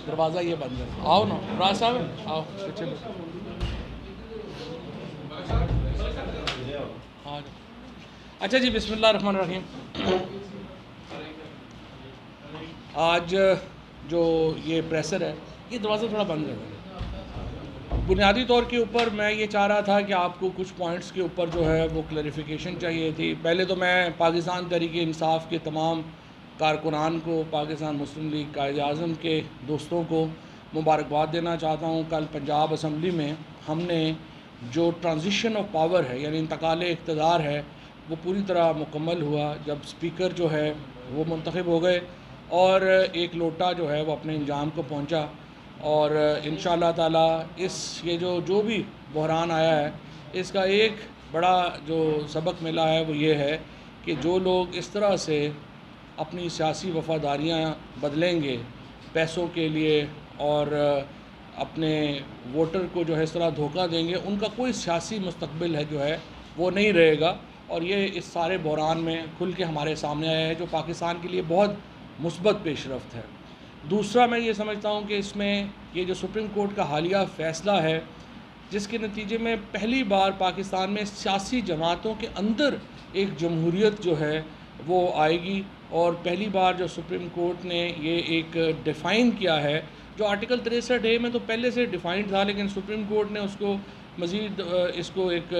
दरवाज़ा ये बंद है। आओ ना राज साहब, आओ चलो। हाँ अच्छा जी, बिस्मिल्लाह रहमान रहीम। आज जो ये प्रेशर है, ये दरवाज़ा थोड़ा बंद है। बुनियादी तौर के ऊपर मैं ये चाह रहा था कि आपको कुछ पॉइंट्स के ऊपर जो है वो क्लैरिफिकेशन चाहिए थी। पहले तो मैं पाकिस्तान तहरीक इंसाफ के तमाम कारकुनान को, पाकिस्तान मुस्लिम लीग कायद-ए-आज़म के दोस्तों को मुबारकबाद देना चाहता हूँ। कल पंजाब असम्बली में हमने जो ट्रांजिशन ऑफ पावर है, यानी इंतकाल इक़्तिदार है, वो पूरी तरह मुकम्मल हुआ जब स्पीकर जो है वो मुंतखब हो गए और एक लोटा जो है वो अपने अंजाम को पहुँचा। और इंशाअल्लाह ताला ये जो भी बहरान आया है, इसका एक बड़ा जो सबक मिला है वो ये है कि जो लोग इस तरह से अपनी सियासी वफ़ादारियाँ बदलेंगे पैसों के लिए और अपने वोटर को जो है इस तरह धोखा देंगे, उनका कोई सियासी मुस्तक़बिल है जो है वो नहीं रहेगा। और ये इस सारे बहरान में खुल के हमारे सामने आया है, जो पाकिस्तान के लिए बहुत मुस्बत पेशरफ्त है। दूसरा, मैं ये समझता हूँ कि इसमें ये जो सुप्रीम कोर्ट का हालिया फ़ैसला है, जिसके नतीजे में पहली बार पाकिस्तान में सियासी जमातों के अंदर एक जमहूरियत जो है वो आएगी। और पहली बार जो सुप्रीम कोर्ट ने ये एक डिफ़ाइन किया है, जो आर्टिकल 63A में तो पहले से डिफ़ाइंड था, लेकिन सुप्रीम कोर्ट ने उसको मज़ीद इसको एक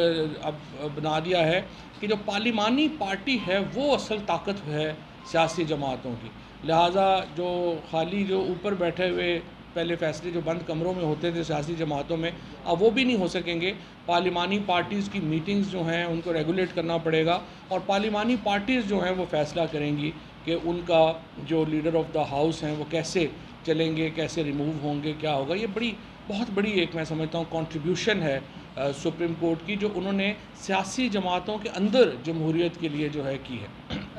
अब बना दिया है कि जो पार्लिमानी पार्टी है वो असल ताकत है सियासी जमातों की। लिहाजा जो खाली जो ऊपर बैठे हुए पहले फ़ैसले जो बंद कमरों में होते थे सियासी जमातों में, अब वो भी नहीं हो सकेंगे। पार्लिमानी पार्टीज़ की मीटिंग्स जो हैं उनको रेगुलेट करना पड़ेगा और पार्लिमानी पार्टीज़ जो हैं वो फ़ैसला करेंगी कि उनका जो लीडर ऑफ़ द हाउस हैं वो कैसे चलेंगे, कैसे रिमूव होंगे, क्या होगा। ये बहुत बड़ी एक मैं समझता हूँ कंट्रीब्यूशन है सुप्रीम कोर्ट की, जो उन्होंने सियासी जमातों के अंदर जमहूरियत के लिए जो है की है।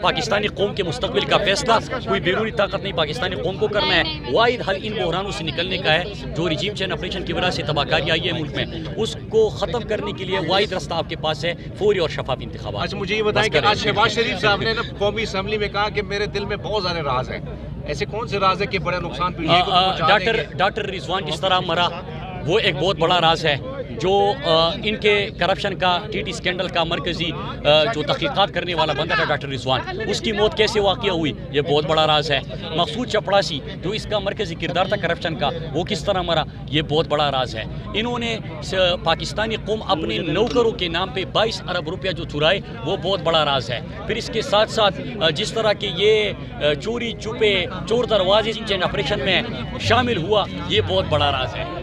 पाकिस्तानी कौम के मुस्तकबिल का फैसला कोई बैरूनी ताकत नहीं, पाकिस्तानी कौम को करना है। वाहिद हल इन बहरानों से निकलने का है जो रिजीम चेंज ऑपरेशन की वजह से तबाहकारी आई है मुल्क में, उसको ख़त्म करने के लिए वाहिद रास्ता आपके पास है, फौरी और शफाफ इंतखाबात। अच्छा, मुझे ये बताएं कि आज शहबाज शरीफ साहब ने ना कौमी असम्बली में कहा कि मेरे दिल में बहुत सारे राज हैं। ऐसे कौन से राज है कि बड़ा नुकसान डॉक्टर रिजवान जिस तरह मरा वो एक बहुत बड़ा राज है। जो इनके करप्शन का टीटी स्कैंडल का मरकज़ी जो तहकीकात करने वाला बंदा था डॉक्टर रिजवान, उसकी मौत कैसे वाक़या हुई ये बहुत बड़ा राज है। मकसूद चपड़ासी जो इसका मरकज़ी किरदार था करप्शन का, वो किस तरह मरा ये बहुत बड़ा राज है। इन्होंने पाकिस्तानी कौम अपने नौकरों के नाम पे 22 अरब रुपया जो चुराए वो बहुत बड़ा राज है। फिर इसके साथ साथ जिस तरह के ये चोरी चुपे चोर दरवाजे चेंज ऑपरेशन में शामिल हुआ ये बहुत बड़ा राज है।